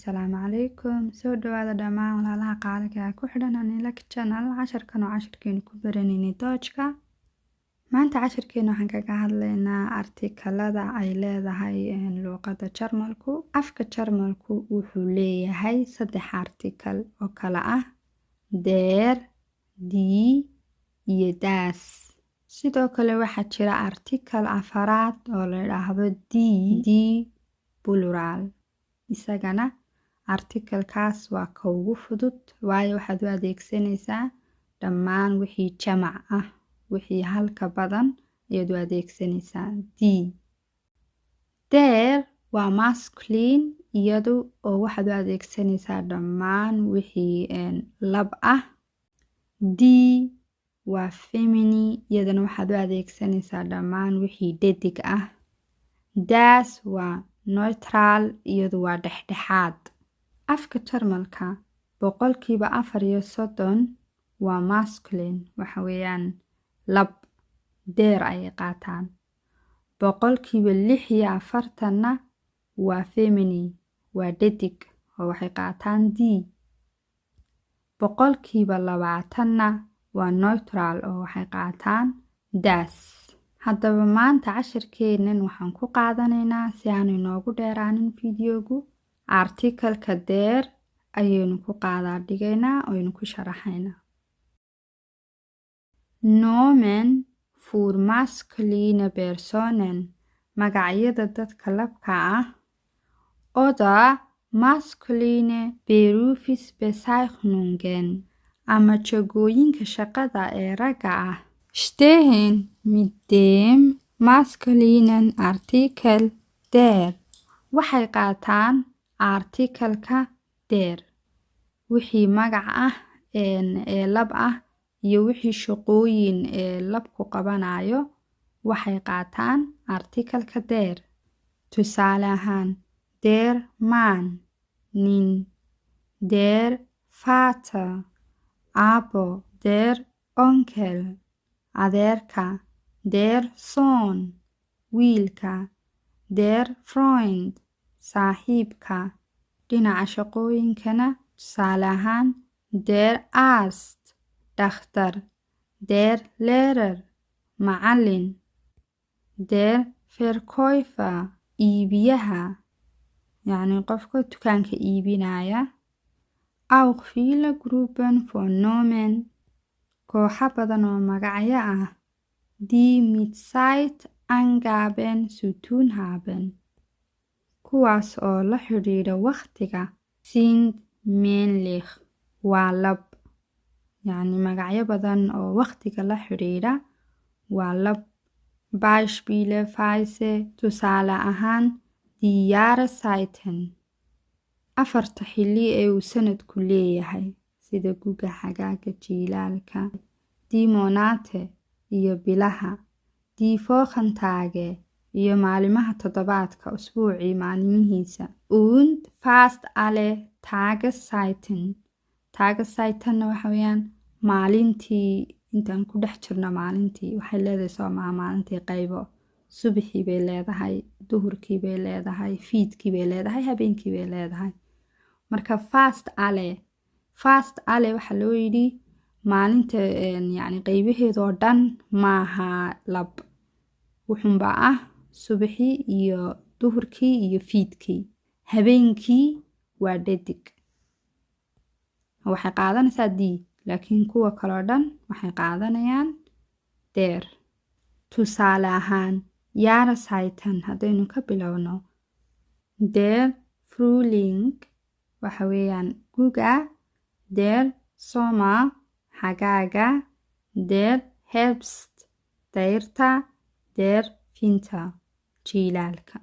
Asalaamu calaykum. Soo dhawaada dhammaan walaalaha qaaliga ah ku xidhan Anila Channel. Casharkan oo casharkeenu ku baranayni Doojka. Maanta casharkeenu waxaan kaga hadlaynaa artikalada ay leedahay luqadda Jarmalku. Afka Jarmalku wuxuu leeyahay 3 artikal oo kala ah der, die iyo das. Sidoo kale waxaa jira artikal afaraad oo la yiraahdo die plural. Isagana artikalkaas waa ka ugu fudud waayo waxaad u adeegsanaysaa dhammaan wixii jamac ah, wixii halka badan ayaad u adeegsanaysaa die. Der waa masculine iyadu oo waxaad u adeegsanaysaa dhammaan wixii lab ah. Die waa feminine iyadana waxaad u adeegsanaysaa dhammaan wixii dhadig ah. Das waa neutral iyadu waa dhexdhexaad. Afka Jarmalka 34% waa masculine waxa weeyaan lab der ay qaataan. 46% waa feminine waa dhadig oo waxay qaataan die. 20% waa neutral oo waxay qaataan das. Haddaba maanta casharkeenan waxaan ku qaadanaynaa si aan inoogu dheeraanin fiidiyogu artikalka der ayaynu ku dhigaynaa oo aynu ku sharaxaynaa. Nomen für maskuline personen magacyada dadka labka ah oder maskuline Berufsbezeichnungen ama jagooyinka shaqada ee ragga ah stehen mit dem maskulinen Artikel der waxay qaataan artikalka der. Wixii magac ah ee lab ah iyo wixii shaqooyin ee labku qabanayo waxay qaataan artikalka der. Tusaale ahaan der Mann, nin, der Vater, abo, der Onkel, adeerka, der Sohn, wiilka, der Freund, saaxiibka. Dhinaca shaqooyinkana tusaale ahaan der Arzt, dhakhtar, der Lehrer, macallin, der Verkäufer, iibiyaha yacni qofka dukaanka iibinaya. Auch viele Gruppen von Nomen kooxa badan oo magacyo ah die mit Zeitangaben zu tun haben kuwaas oo la xidhiidha waqtiga sind männlich waa lab yacni magacyo badan oo waqtiga la xidhiidha waa lab. Beispielsweise tusaale ahaan die Jahreszeiten 4 xilli ee uu sanadku leeyahay sida guga, xagaaga, jiilaalka. Die Monate iyo bilaha. Die Wochentage iyo maalimaha toddobaadka usbuucii maalimihiisa. Und fast alle Tageszeiten. Tageszeitenna waxa weeyaan maalintii intaan ku dhex jirno maalintii waxay leedahay soomaa maalintii qaybo. Subaxii bay leedahay, duhurkii bay leedahay, fiidkii bay leedahay, habeenkii bay leedahay. Marka fast alle waxa loo yidhi maalinta yacni qaybaheedoo dhan maaha lab. Wuxuunbaa ah subaxii iyo duhurkii iyo fiidkii. Habeenkii waa dhadig. Waxay qaadanaysaa die laakiin kuwa kaloo dhan waxay qaadanayaan der. Tusaale ahaan Jahreszeiten haddaynu ka bilowno der Frühling waxa weeyaan guga, der Sommer xagaaga, der Herbst dayrta, der Winter jiilaalka.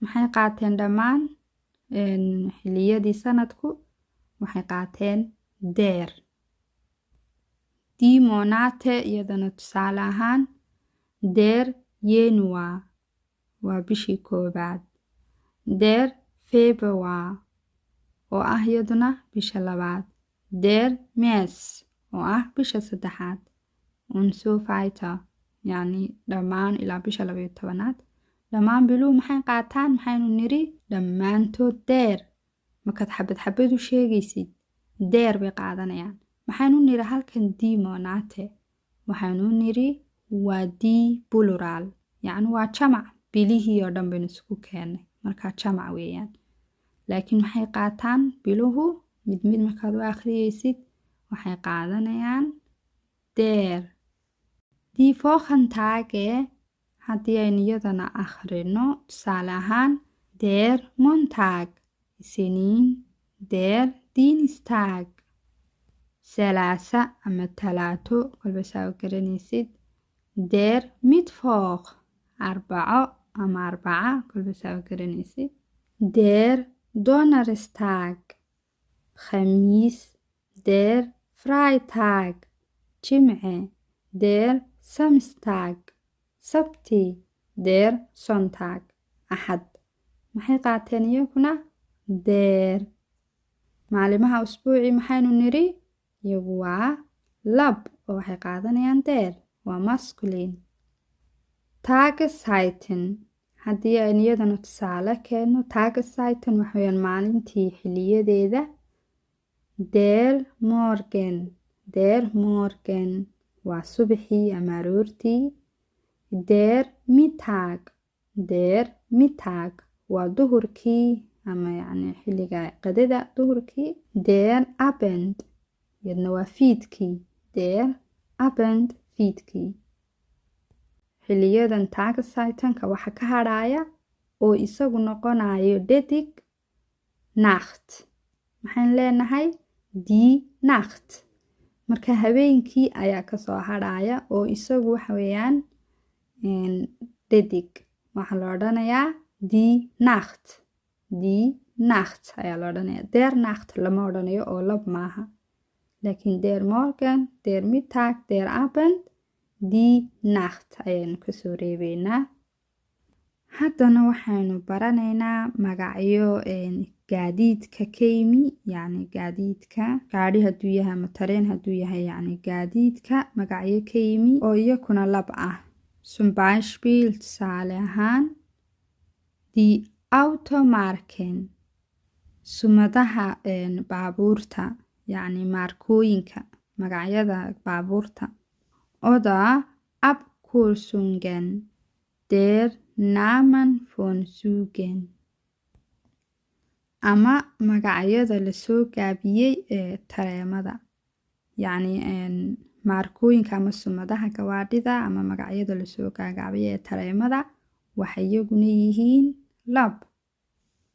Maxay qaateen dhammaan xilliyadii sanadku waxay qaateen der. Die Monate iyadana tusaale ahaan der Januar waa bishii koobaad. Der Februar oo ah iyaduna bisha labaad. Der März oo ah bisha saddexaad. Und so weiter yacni dhammaan ilaa bisha 12aad. Dhammaan biluhu maxay qaataan maxaynu niri dhammaantood der. markaad xabad xabad u sheegaysid der bay qaadanayaan. maxaynu niri halkan die Monate? waxaynu niri waa die plural, yacni waa jamac, bilihii oo dhan baynu isku keennay, markaa jamac weeyaan. laakiin maxay qaataan biluhu mid mid markaad u akhriyaysid waxay qaadanayaan der. Die Wochentage haddii aynu iyadana akhrino, tusaale ahaan der Montag, Isniin, der Dienstag, Salaasa ama Talaato kolba saa u garanaysid, der Mittwoch, Arbaco ama Arbaca kolba saa u garanaysid, der Donnerstag, Khamiis, der Freitag, Jimce, der Samstag, Sabti, der Sonntag, Axad. maxay qaateen iyaguna der. maalimaha usbuuci maxaynu niri iyagu waa lab oo waxay qaadanayaan der, waa masculine. Tageszeiten haddii aynu iyadana tusaale keenno, Tageszeiten waxa weeyaan maalintii xiliyadeeda. Der Morgen, der Morgen waa subaxii ama aroortii. Der Mittag, der Mittag waa duhurkii ama yacni xilliga qadada duhurkii. Der Abend iyadna waa fiidkii, der Abend fiidkii. xiliyadan Tageszeitenka waxa ka hadhaya oo isagu noqonayo dhadig Nacht. maxaan leenahay die Nacht, marka habeenkii ayaa kasoo hadhaya oo isagu waxa weeyaan dhadig. waxaa la odhanayaa die Nacht, die Nacht ayaa la odhanayaa. der Nacht lama odhanayo oo lab maaha, laakiin der Morgen, der Mittag, der Abend, die Nacht ayaynu kasoo reebeynaa. haddana waxaynu baranaynaa magacyo gaadiidka ka yimi, yacni gaadiidka gaadhi hadduu yahay ama tareen hadduu yahay, yacni gaadiidka magacyo ka yimi oo iyakuna lab ah. Zum Beispiel tusaale ahaan die Automarken, sumadaha baabuurta, yacni maarkooyinka, magacyada baabuurta. Oder Abkürzungen der Namen von Zügen, ama magacyada lasoo gaabiyey ee tareemada, yacni maarkooyinka ama sumadaha gawaadhida ama magacyada lasoo gaagaabiyey ee tareemada waxay iyaguna yihiin lab.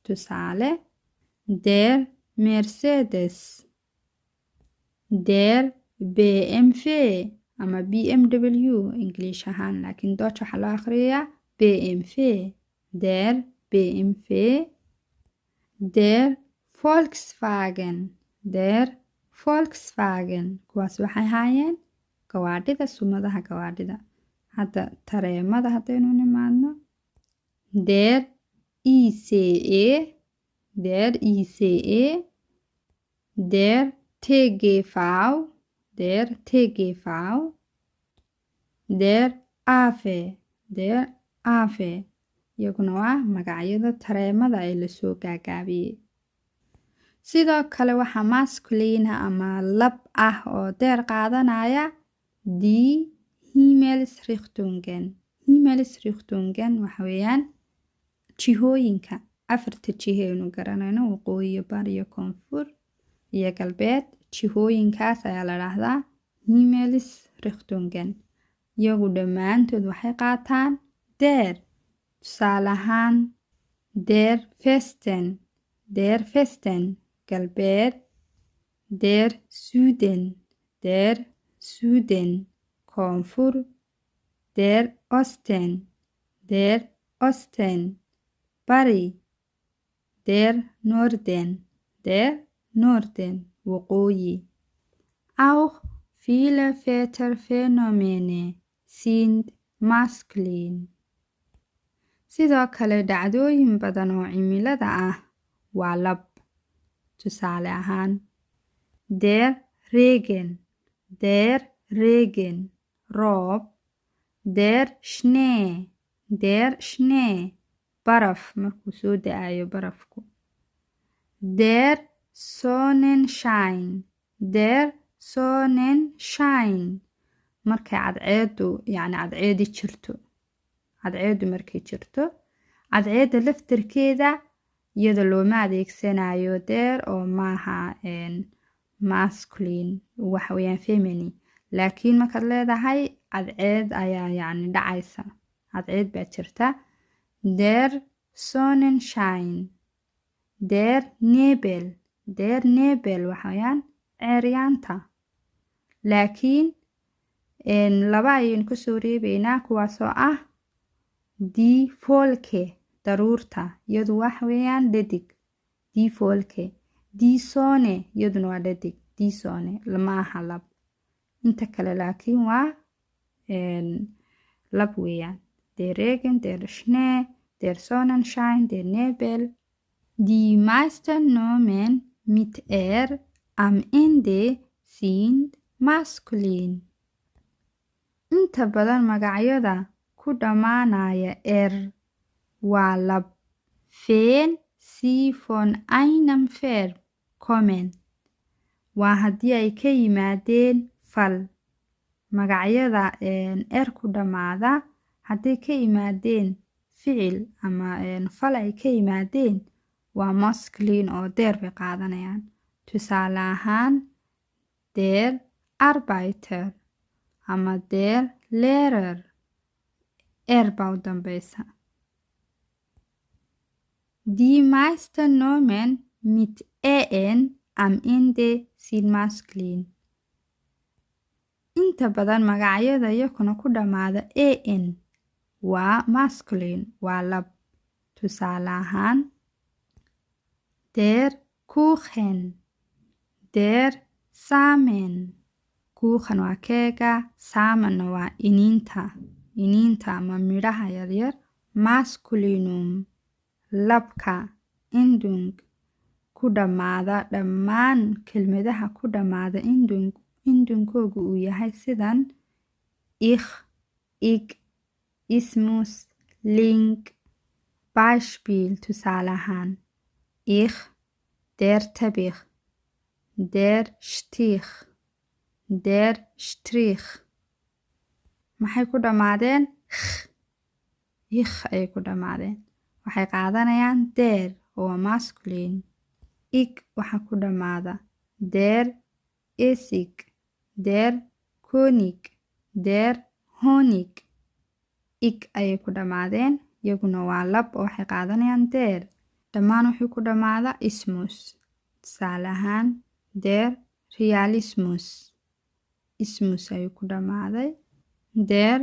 tusaale der Mercedes, der BMW ama BMW English ahaan, laakiin Dutch waxaa loo akhriyaa BMW, der BMW. der Volkswagen, der Volkswagen kuwaas waxay ahaayeen gawaadhida, sumadaha gawaadhida. hadda tareemada haddaynu nimaadno, der ICE, der ICE, der TGV, der TGV, der AVE, der AVE iyaguna waa magacyada tareemada ee lasoo gaagaabiyey. sidoo kale waxaa masculine ama lab ah oo der qaadanaya die Himmelsrichtungen. Himmelsrichtungen waxa weeyaan jihooyinka, afarta jiho aynu garanayno, waqooyi, bari iyo koonfur iyo galbeed. jihooyinkaas ayaa la dhahdaa Himmelsrichtungen. iyagu dhammaantood waxay qaataan der. tusaale ahaan der Westen, der Westen galbeed, der Süden, der Süden koonfur, der Osten, der Osten bari, der Norden, der Norden waqooyi. Auch viele Wetterphänomene sind masculine. sidoo kale dhacdooyin badan oo cimilada ah waa lab. tusaale ahaan der Regen, der Regen roob, der Schnee, der Schnee baraf markuu soo da-ayo barafku, Der Sonnenschein. Der Sonnenschein. markay cadceedu yacni cadceedi jirto cadceedu markay jirto cadceeda laftirkeeda iyada looma adeegsanayo der oo maaha masculine waxa weeyaan feminine laakiin markaad leedahay cadceed ayaa yacni dhacaysa cadceed baa jirta der Sonnenschein. Der Nebel waxa weeyaan ceeryaanta laakiin laba ayaynu kasoo reebaynaa kuwaasoo ah die Wolke daruurta iyadu waxa weeyaan dhadig die Wolke die Sonne iyaduna waa dhadig die Sonne lama aha lab inta kale laakiin waa lab weeyaan der Regen der Schnee der Sonnenschein der Nebel. Die meisten Nomen mit er am Ende sind maskulin. inta badan magacyada ku dhammaanaya er waa lab. Wenn sie von einem Verb kommen waa haddii ay ka yimaadeen fal. magacyada er ku dhammaada hadday ka yimaadeen ficil ama fal ay ka yimaadeen waa masculine oo der bay qaadanayaan. tusaale ahaan der Arbeiter ama der Lehrer er baa u dambeysa. Die meisten Nomen mit en am Ende sind masculine. inta badan magacyada iyakuna ku dhammaada en waa masculine waa lab. tusaale ahaan der Kuchen der Samen. Kuchen waa keega samenna waa iniinta ama midhaha yaryar. Masculinum labka. Endung ku dhammaada dhammaan kelmadaha ku dhammaada indungkoogu uu yahay sidan ich ismus link. Beispiel tusaale ahaan ich der Teppich der Stich der Strich. maxay ku dhammaadeen ich ayay ku dhammaadeen waxay qaadanayaan der oo masculine. ik waxaa ku dhammaada der Essig der König der Honig. ik ayay ku dhammaadeen iyaguna waa lab oo waxay qaadanayaan der. dhammaan wuxuu ku dhammaada ismus. tusaale ahaan der Realismus ismus ayuu ku dhammaaday. der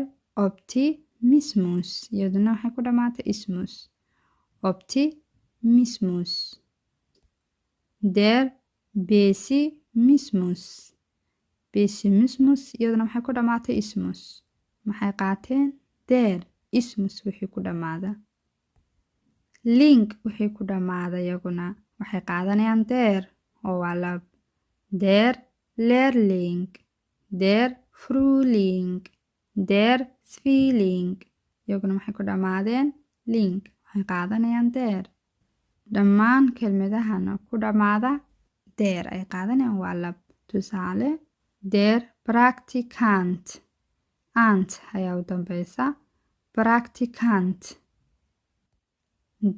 Optimismus iyaduna waxay ku dhammaatay ismus Optimismus. der Pessimismus iyaduna waxay ku dhammaatay ismus. maxay qaateen der ismus wixii ku dhammaada. link wixii ku dhammaada iyaguna waxay qaadanayaan der oo waa lab. der Lehrling der Frühling der Zwilling iyaguna maxay ku dhammaadeen link waxay qaadanayaan der. dhammaan kelmadahana ku dhammaada der ay qaadanayaan waa lab. tusaale der Praktikant ant ayaa u dambeysa Praktikant.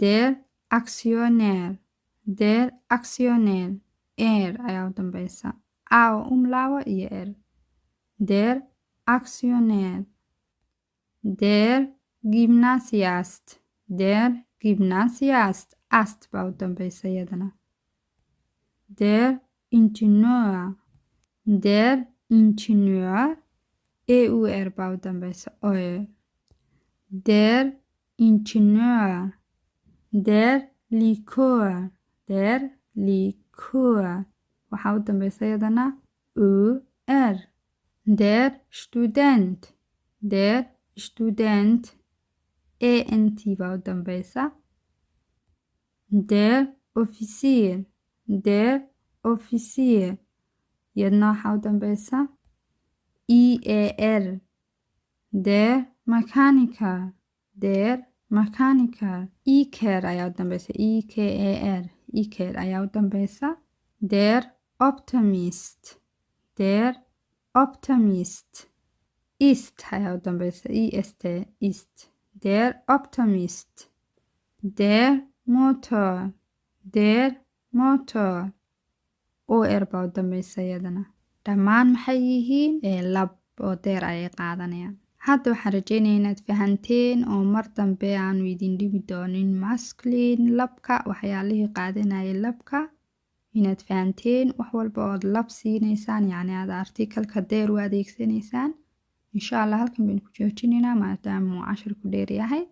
der Aktionär er ayaa u dambeysa a oo umlaawa iyo er. der Aktionär. der Gymnasiast ast baa u dambeysa iyadana. der Ingenieur eur baa u dambeysa oe. der Ingenieur. der Likör waxaa u dambeysa iyadana ur. der Student ent baa u dambeysa. der Offizier iyadna waxaa u dambeysa eer. der Mechaniker eker ayaa u dambeysa eker ikel ayaa u dambeysa. Der optimist. Der optimist. Ist ayaa u dambeysa. ist ist. Der optimist. Der motor. Der motor. or baa u dambeysa iyadana. Dhammaan maxay yihiin lab oo deer ayay qaadanayaan. Hadda waxaan rajeynaya inaad fahanteen oo mar dambe aanu idin dhibi doonin masculine labka waxyaalihii qaadanayay labka inaad fahanteen wax walba ood lab siinaysaan yacni aad artikalka deer u adeegsanaysaan. insha Allah halkan baynu ku joojinaynaa maadaama uu cashirku dheer yahay.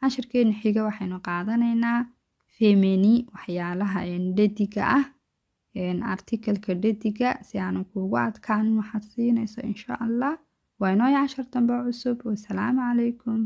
cashirkeena xiga waxaynu qaadanaynaa femini waxyaalaha dhadiga ah artikalka dhadiga si aanu kuugu adkaanin waxaad siinayso insha Allah. waa inoo cashar dambe cusub. wassalaamu calaykum.